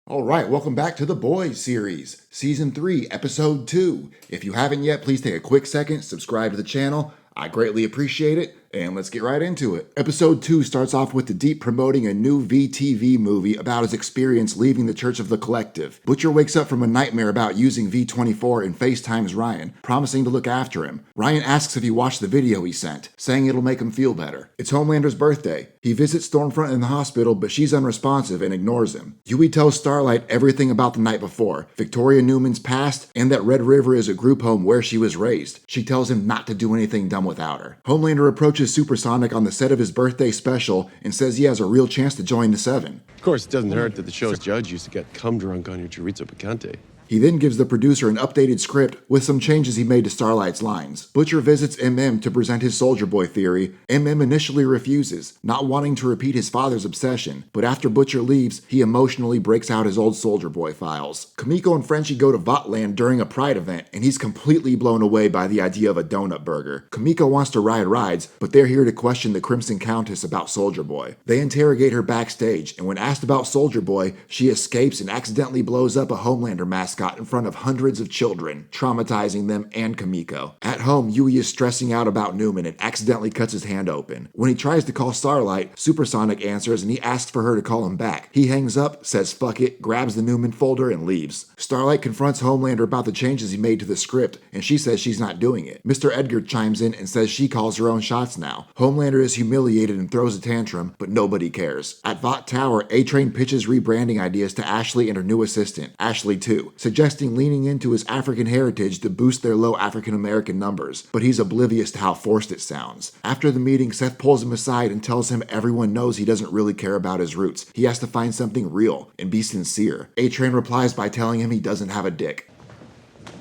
All right, welcome back to the Boys series, Season 3, Episode 2. If you haven't yet, please take a quick second, subscribe to the channel. I greatly appreciate it, and let's get right into it. Episode 2 starts off with the Deep promoting a new VTV movie about his experience leaving the Church of the Collective. Butcher wakes up from a nightmare about using V24 and FaceTimes Ryan, promising to look after him. Ryan asks if he watched the video he sent, saying it'll make him feel better. It's Homelander's birthday. He visits Stormfront in the hospital, but she's unresponsive and ignores him. Huey tells Starlight everything about the night before, Victoria Newman's past, and that Red River is a group home where she was raised. She tells him not to do anything dumb without her. Homelander approaches Supersonic on the set of his birthday special and says he has a real chance to join the Seven. Of course, it doesn't hurt that the show's judge used to get cum drunk on your chorizo picante. He then gives the producer an updated script with some changes he made to Starlight's lines. Butcher visits MM to present his Soldier Boy theory. MM initially refuses, not wanting to repeat his father's obsession, but after Butcher leaves, he emotionally breaks out his old Soldier Boy files. Kamiko and Frenchie go to Vought Land during a Pride event, and he's completely blown away by the idea of a donut burger. Kamiko wants to ride rides, but they're here to question the Crimson Countess about Soldier Boy. They interrogate her backstage, and when asked about Soldier Boy, she escapes and accidentally blows up a Homelander mascot in front of hundreds of children, traumatizing them and Kamiko. At home, Huey is stressing out about Newman and accidentally cuts his hand open. When he tries to call Starlight, Supersonic answers and he asks for her to call him back. He hangs up, says fuck it, grabs the Newman folder and leaves. Starlight confronts Homelander about the changes he made to the script, and she says she's not doing it. Mr. Edgar chimes in and says she calls her own shots now. Homelander is humiliated and throws a tantrum, but nobody cares. At Vought Tower, A-Train pitches rebranding ideas to Ashley and her new assistant, Ashley 2, suggesting leaning into his African heritage to boost their low African American numbers, but he's oblivious to how forced it sounds. After the meeting, Seth pulls him aside and tells him everyone knows he doesn't really care about his roots. He has to find something real and be sincere. A-Train replies by telling him he doesn't have a dick.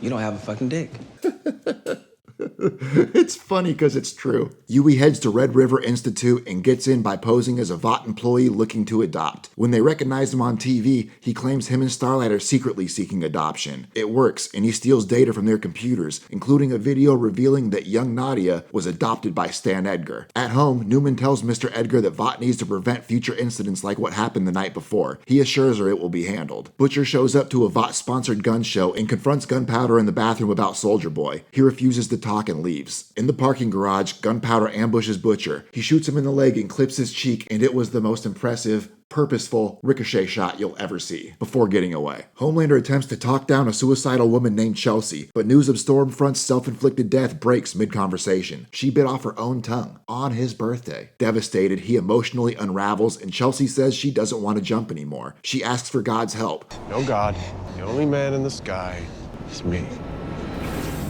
You don't have a fucking dick. It's funny because it's true. Huey heads to Red River Institute and gets in by posing as a Vought employee looking to adopt. When they recognize him on TV, he claims him and Starlight are secretly seeking adoption. It works, and he steals data from their computers, including a video revealing that young Nadia was adopted by Stan Edgar. At home, Newman tells Mr. Edgar that Vought needs to prevent future incidents like what happened the night before. He assures her it will be handled. Butcher shows up to a Vought-sponsored gun show and confronts Gunpowder in the bathroom about Soldier Boy. He refuses to talk and leaves. In the parking garage, Gunpowder ambushes Butcher. He shoots him in the leg and clips his cheek, and it was the most impressive, purposeful ricochet shot you'll ever see, before getting away. Homelander attempts to talk down a suicidal woman named Chelsea, but news of Stormfront's self-inflicted death breaks mid-conversation. She bit off her own tongue on his birthday. Devastated, he emotionally unravels, and Chelsea says she doesn't want to jump anymore. She asks for God's help. No God, the only man in the sky is me.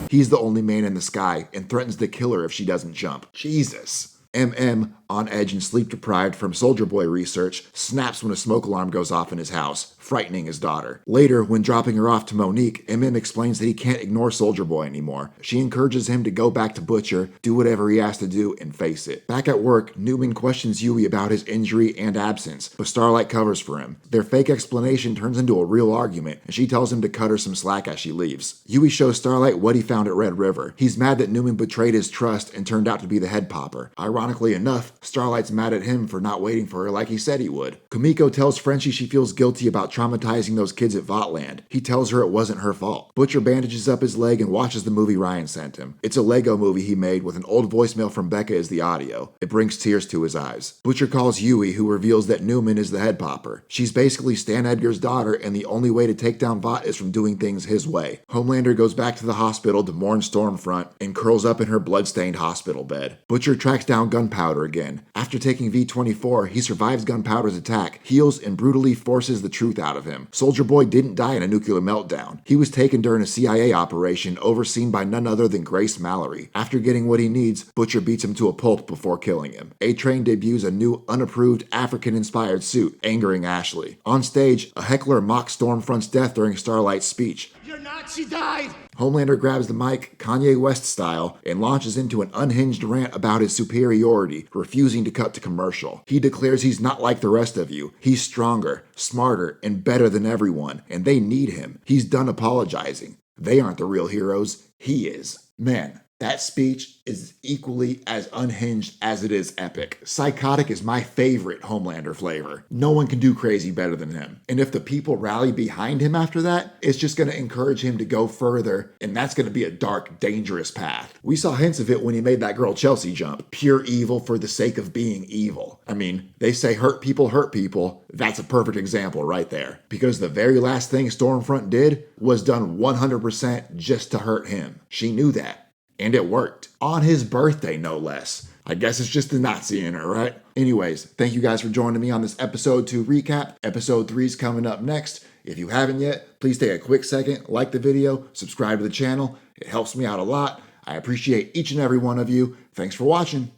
He's the only man in the sky and threatens to kill her if she doesn't jump. Jesus. MM, on edge and sleep deprived from Soldier Boy research, snaps when a smoke alarm goes off in his house, frightening his daughter. Later, when dropping her off to Monique, MM explains that he can't ignore Soldier Boy anymore. She encourages him to go back to Butcher, do whatever he has to do, and face it. Back at work, Newman questions Huey about his injury and absence, but Starlight covers for him. Their fake explanation turns into a real argument, and she tells him to cut her some slack as she leaves. Huey shows Starlight what he found at Red River. He's mad that Newman betrayed his trust and turned out to be the head popper. Ironically enough, Starlight's mad at him for not waiting for her like he said he would. Kamiko tells Frenchie she feels guilty about traumatizing those kids at Vought Land. He tells her it wasn't her fault. Butcher bandages up his leg and watches the movie Ryan sent him. It's a Lego movie he made with an old voicemail from Becca as the audio. It brings tears to his eyes. Butcher calls Huey, who reveals that Newman is the head popper. She's basically Stan Edgar's daughter, and the only way to take down Vought is from doing things his way. Homelander goes back to the hospital to mourn Stormfront and curls up in her blood-stained hospital bed. Butcher tracks down Gunpowder again. After taking V24, he survives Gunpowder's attack, heals, and brutally forces the truth out of him. Soldier Boy didn't die in a nuclear meltdown. He was taken during a CIA operation overseen by none other than Grace Mallory. After getting what he needs, Butcher beats him to a pulp before killing him. A-Train debuts a new, unapproved, African-inspired suit, angering Ashley. On stage, a heckler mocks Stormfront's death during Starlight's speech. You're not, she died! Homelander grabs the mic, Kanye West style, and launches into an unhinged rant about his superiority, refusing to cut to commercial. He declares he's not like the rest of you. He's stronger, smarter, and better than everyone, and they need him. He's done apologizing. They aren't the real heroes. He is. Man, That speech is equally as unhinged as it is epic. Psychotic is my favorite Homelander flavor. No one can do crazy better than him. And if the people rally behind him after that, it's just going to encourage him to go further, and that's going to be a dark, dangerous path. We saw hints of it when he made that girl Chelsea jump. Pure evil for the sake of being evil. I mean, they say hurt people hurt people. That's a perfect example right there. Because the very last thing Stormfront did was done 100% just to hurt him. She knew that. And it worked. On his birthday, no less. I guess it's just the Nazi in her, right? Anyways, thank you guys for joining me on this episode 2 recap. Episode 3 is coming up next. If you haven't yet, please take a quick second, like the video, subscribe to the channel. It helps me out a lot. I appreciate each and every one of you. Thanks for watching.